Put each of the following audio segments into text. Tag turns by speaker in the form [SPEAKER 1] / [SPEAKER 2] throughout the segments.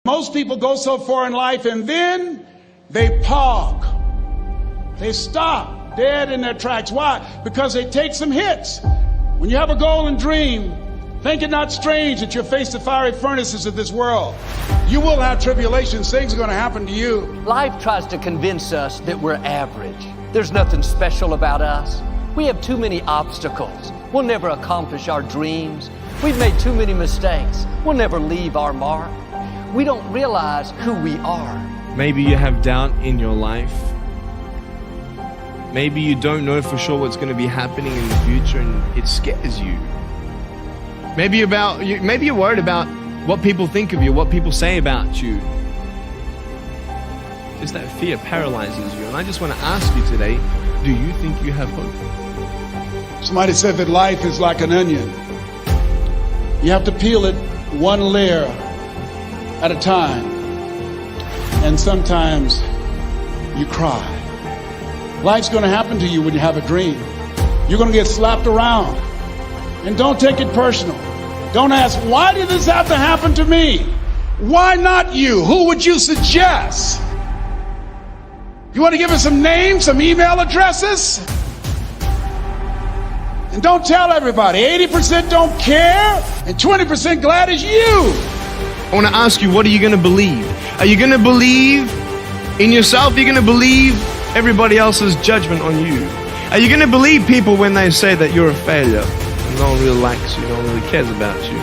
[SPEAKER 1] Most people go so far in life and then they park. They stop dead in their tracks. Why? Because they take some hits. When you have a goal and dream, think it not strange that you'll face the fiery furnaces of this world. You will have tribulations. Things are going to happen to you.
[SPEAKER 2] Life tries to convince us that we're average. There's nothing special about us. We have too many obstacles. We'll never accomplish our dreams. We've made too many mistakes. We'll never leave our mark. We don't realize who we are.
[SPEAKER 3] Maybe you have doubt in your life. Maybe you don't know for sure what's going to be happening in the future and it scares you. Maybe you're worried about what people think of you, what people say about you. Just that fear paralyzes you. And I just want to ask you today, do you think you have hope?
[SPEAKER 1] Somebody said that life is like an onion. You have to peel it one layer at a time. And sometimes you cry. Life's going to happen to you when you have a dream. You're going to get slapped around. And don't take it personal. Don't ask, why did this have to happen to me? Why not you? Who would you suggest? You want to give us some names, some email addresses? And don't tell everybody. 80% don't care, and 20% glad it's you.
[SPEAKER 3] I want to ask you, what are you going to believe? Are you going to believe in yourself? Are you going to believe everybody else's judgment on you? Are you going to believe people when they say that you're a failure and no one really likes you, no one really cares about you?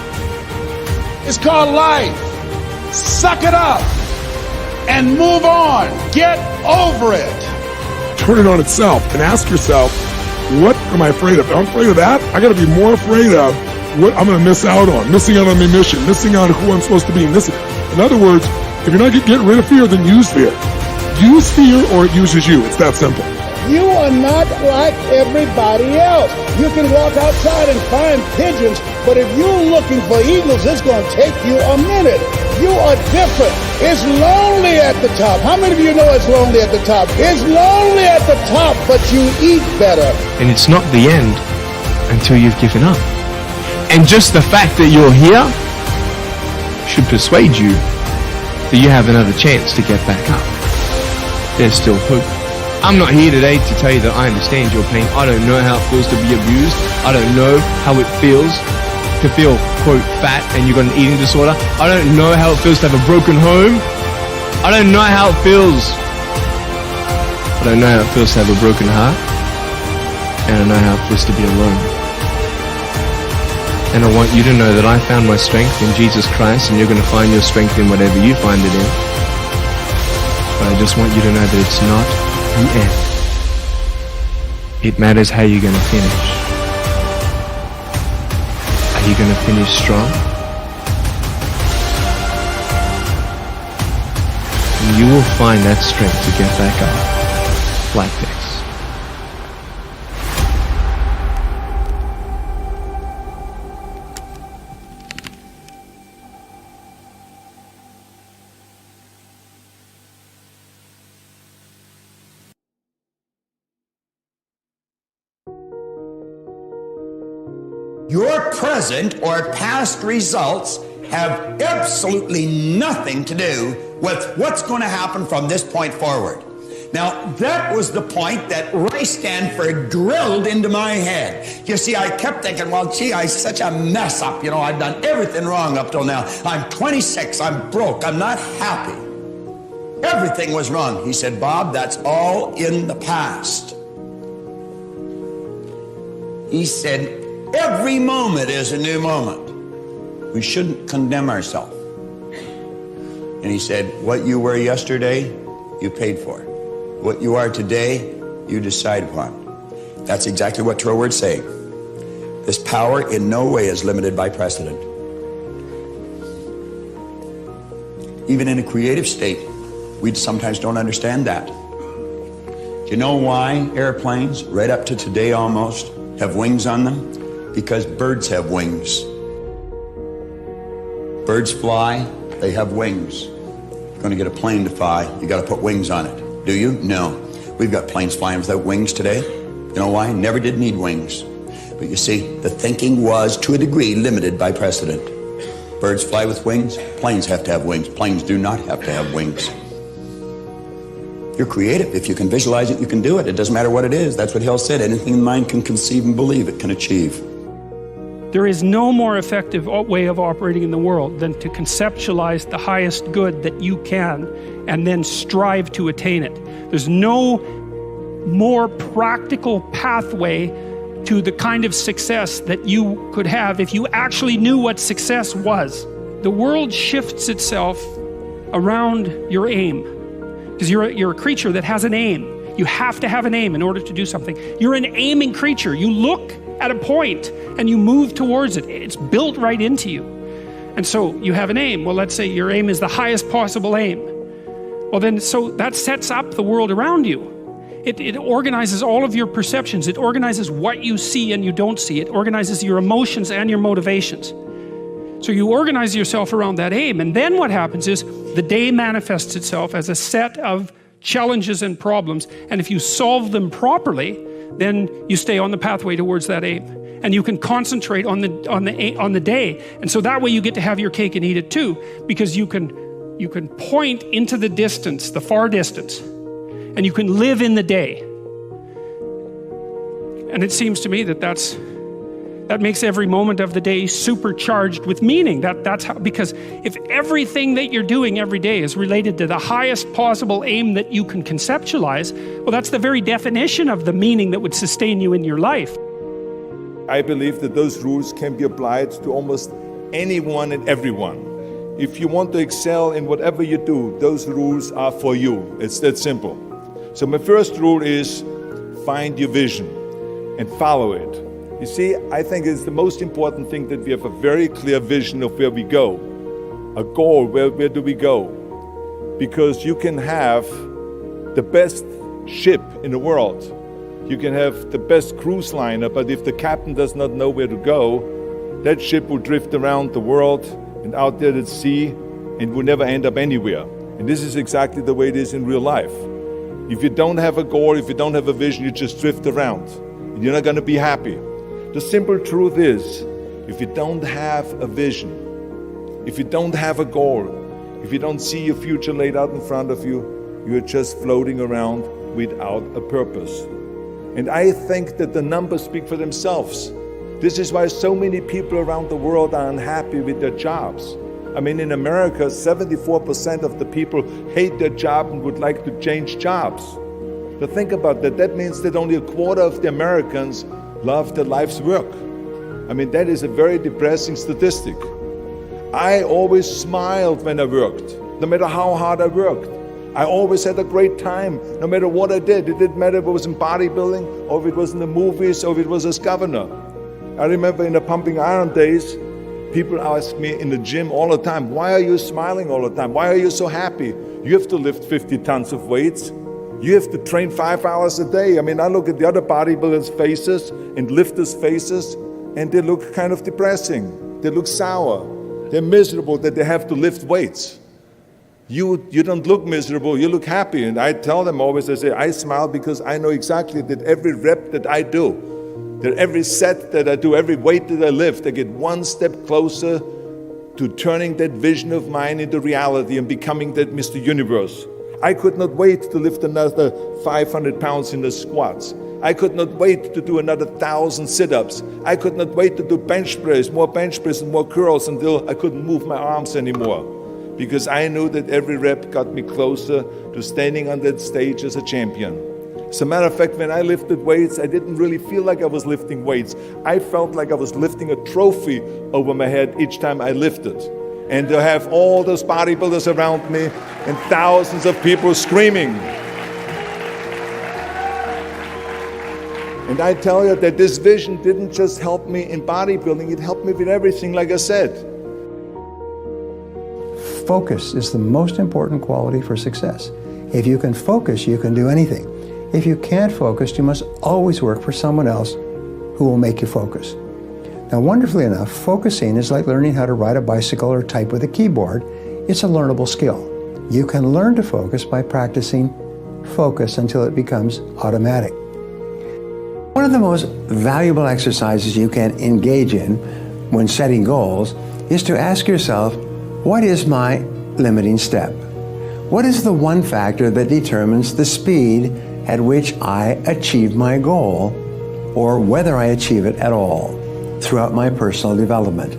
[SPEAKER 1] It's called life. Suck it up and move on. Get over it.
[SPEAKER 4] Turn it on itself and ask yourself, what am I afraid of? If I'm afraid of that, I got to be more afraid of what I'm going to miss out on, missing out on my mission, missing out on who I'm supposed to be. In other words, if you're not getting rid of fear, then use fear. Use fear or it uses you. It's that simple.
[SPEAKER 5] You are not like everybody else. You can walk outside and find pigeons, but if you're looking for eagles, it's going to take you a minute. You are different. It's lonely at the top. How many of you know it's lonely at the top? It's lonely at the top, but you eat better.
[SPEAKER 3] And it's not the end until you've given up. And just the fact that you're here should persuade you that you have another chance to get back up. There's still hope. I'm not here today to tell you that I understand your pain. I don't know how it feels to be abused. I don't know how it feels to feel, quote, fat and you've got an eating disorder. I don't know how it feels to have a broken home. I don't know how it feels. I don't know how it feels to have a broken heart. And I know how it feels to be alone. And I want you to know that I found my strength in Jesus Christ, and you're going to find your strength in whatever you find it in. But I just want you to know that it's not the end. It matters how you're going to finish. Are you going to finish strong? And you will find that strength to get back up like this.
[SPEAKER 6] Your present or past results have absolutely nothing to do with what's going to happen from this point forward. Now, that was the point that Ray Stanford drilled into my head. You see, I kept thinking, well, gee, I'm such a mess up. You know, I've done everything wrong up till now. I'm 26, I'm broke, I'm not happy. Everything was wrong. He said, Bob, that's all in the past. He said, every moment is a new moment. We shouldn't condemn ourselves. And he said, what you were yesterday, you paid for. What you are today, you decide upon. That's exactly what your word's saying. This power in no way is limited by precedent. Even in a creative state, we sometimes don't understand that. Do you know why airplanes, right up to today almost, have wings on them? Because birds have wings. Birds fly, they have wings. If you're going to get a plane to fly, you got to put wings on it. Do you? No. We've got planes flying without wings today. You know why? Never did need wings. But you see, the thinking was, to a degree, limited by precedent. Birds fly with wings. Planes have to have wings. Planes do not have to have wings. You're creative. If you can visualize it, you can do it. It doesn't matter what it is. That's what Hill said. Anything the mind can conceive and believe, it can achieve.
[SPEAKER 7] There is no more effective way of operating in the world than to conceptualize the highest good that you can and then strive to attain it. There's no more practical pathway to the kind of success that you could have if you actually knew what success was. The world shifts itself around your aim, because you're a creature that has an aim. You have to have an aim in order to do something. You're an aiming creature. You look at a point and you move towards it. It's built right into you. And so you have an aim. Well, let's say your aim is the highest possible aim. Well then, so that sets up the world around you. It organizes all of your perceptions. It organizes what you see and you don't see. It organizes your emotions and your motivations. So you organize yourself around that aim, and then what happens is the day manifests itself as a set of challenges and problems, and if you solve them properly, then you stay on the pathway towards that aim, and you can concentrate on the day, and so that way you get to have your cake and eat it too, because you can point into the distance, the far distance, and you can live in the day. And it seems to me that makes every moment of the day supercharged with meaning. That's how, because if everything that you're doing every day is related to the highest possible aim that you can conceptualize, well, that's the very definition of the meaning that would sustain you in your life.
[SPEAKER 8] I believe that those rules can be applied to almost anyone and everyone. If you want to excel in whatever you do, those rules are for you. It's that simple. So my first rule is find your vision and follow it. You see, I think it's the most important thing that we have a very clear vision of where we go. A goal, where do we go? Because you can have the best ship in the world. You can have the best cruise liner, but if the captain does not know where to go, that ship will drift around the world and out there at sea and will never end up anywhere. And this is exactly the way it is in real life. If you don't have a goal, if you don't have a vision, you just drift around. And you're not going to be happy. The simple truth is, if you don't have a vision, if you don't have a goal, if you don't see your future laid out in front of you, you're just floating around without a purpose. And I think that the numbers speak for themselves. This is why so many people around the world are unhappy with their jobs. I mean, in America, 74% of the people hate their job and would like to change jobs. So think about that. That means that only a quarter of the Americans love their life's work. I mean, that is a very depressing statistic. I always smiled when I worked, no matter how hard I worked. I always had a great time, no matter what I did. It didn't matter if it was in bodybuilding, or if it was in the movies, or if it was as governor. I remember in the pumping iron days, people ask me in the gym all the time, why are you smiling all the time? Why are you so happy? You have to lift 50 tons of weights. You have to train 5 hours a day. I mean, I look at the other bodybuilders' faces and lifters' faces, and they look kind of depressing. They look sour. They're miserable that they have to lift weights. You don't look miserable, you look happy. And I tell them always, I say, I smile because I know exactly that every rep that I do, that every set that I do, every weight that I lift, I get one step closer to turning that vision of mine into reality and becoming that Mr. Universe. I could not wait to lift another 500 pounds in the squats. I could not wait to do another 1,000 sit-ups. I could not wait to do bench press, more bench press and more curls until I couldn't move my arms anymore. Because I knew that every rep got me closer to standing on that stage as a champion. As a matter of fact, when I lifted weights, I didn't really feel like I was lifting weights. I felt like I was lifting a trophy over my head each time I lifted. And to have all those bodybuilders around me and thousands of people screaming. And I tell you that this vision didn't just help me in bodybuilding, it helped me with everything, like I said.
[SPEAKER 9] Focus is the most important quality for success. If you can focus, you can do anything. If you can't focus, you must always work for someone else who will make you focus. Now, wonderfully enough, focusing is like learning how to ride a bicycle or type with a keyboard. It's a learnable skill. You can learn to focus by practicing focus until it becomes automatic. One of the most valuable exercises you can engage in when setting goals is to ask yourself, what is my limiting step? What is the one factor that determines the speed at which I achieve my goal, or whether I achieve it at all throughout my personal development?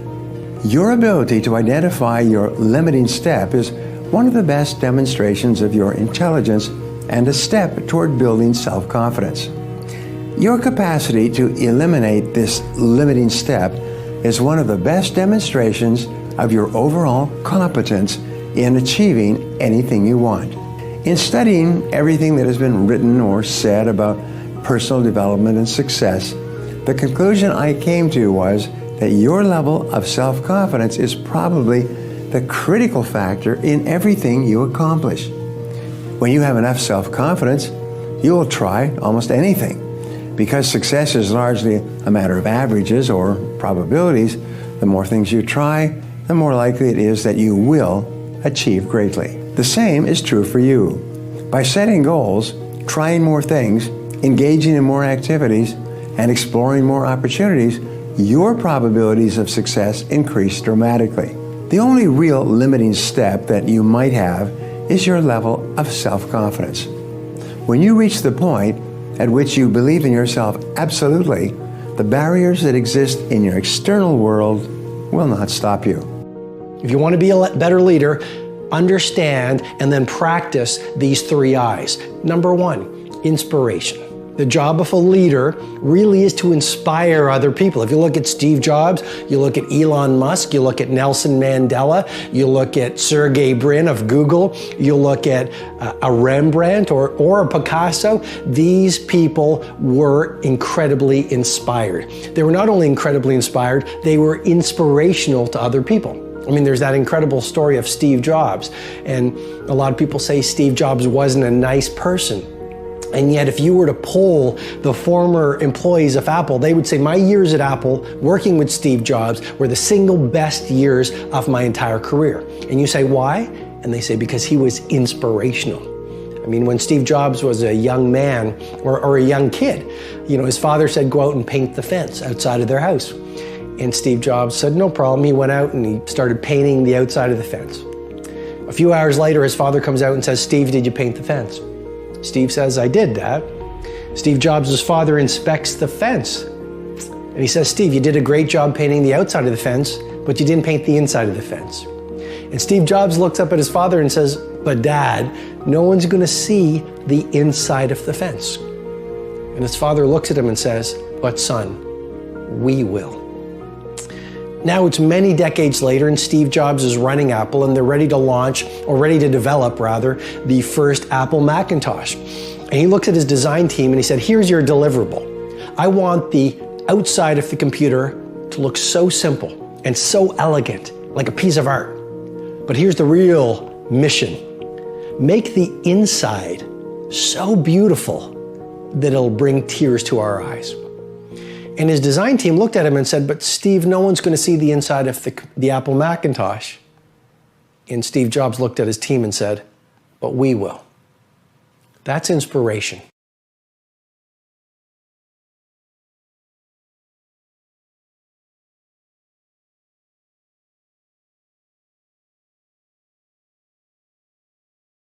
[SPEAKER 9] Your ability to identify your limiting step is one of the best demonstrations of your intelligence and a step toward building self-confidence. Your capacity to eliminate this limiting step is one of the best demonstrations of your overall competence in achieving anything you want. In studying everything that has been written or said about personal development and success, the conclusion I came to was that your level of self-confidence is probably the critical factor in everything you accomplish. When you have enough self-confidence, you will try almost anything. Because success is largely a matter of averages or probabilities, the more things you try, the more likely it is that you will achieve greatly. The same is true for you. By setting goals, trying more things, engaging in more activities, and exploring more opportunities, your probabilities of success increase dramatically. The only real limiting step that you might have is your level of self-confidence. When you reach the point at which you believe in yourself absolutely, the barriers that exist in your external world will not stop you.
[SPEAKER 10] If you want to be a better leader, understand and then practice these 3 I's. Number 1, inspiration. The job of a leader really is to inspire other people. If you look at Steve Jobs, you look at Elon Musk, you look at Nelson Mandela, you look at Sergey Brin of Google, you look at a Rembrandt or a Picasso, these people were incredibly inspired. They were not only incredibly inspired, they were inspirational to other people. I mean, there's that incredible story of Steve Jobs, and a lot of people say Steve Jobs wasn't a nice person. And yet, if you were to poll the former employees of Apple, they would say, my years at Apple working with Steve Jobs were the single best years of my entire career. And you say, why? And they say, because he was inspirational. I mean, when Steve Jobs was a young man or a young kid, you know, his father said, go out and paint the fence outside of their house. And Steve Jobs said, no problem. He went out and he started painting the outside of the fence. A few hours later, his father comes out and says, Steve, did you paint the fence? Steve says, I did, Dad. Steve Jobs' father inspects the fence. And he says, Steve, you did a great job painting the outside of the fence, but you didn't paint the inside of the fence. And Steve Jobs looks up at his father and says, but Dad, no one's going to see the inside of the fence. And his father looks at him and says, but son, we will. Now it's many decades later and Steve Jobs is running Apple and they're ready to launch, or ready to develop rather, the first Apple Macintosh. And he looked at his design team and he said, here's your deliverable. I want the outside of the computer to look so simple and so elegant, like a piece of art. But here's the real mission. Make the inside so beautiful that it'll bring tears to our eyes. And his design team looked at him and said, but Steve, no one's going to see the inside of the Apple Macintosh. And Steve Jobs looked at his team and said, but we will. That's inspiration.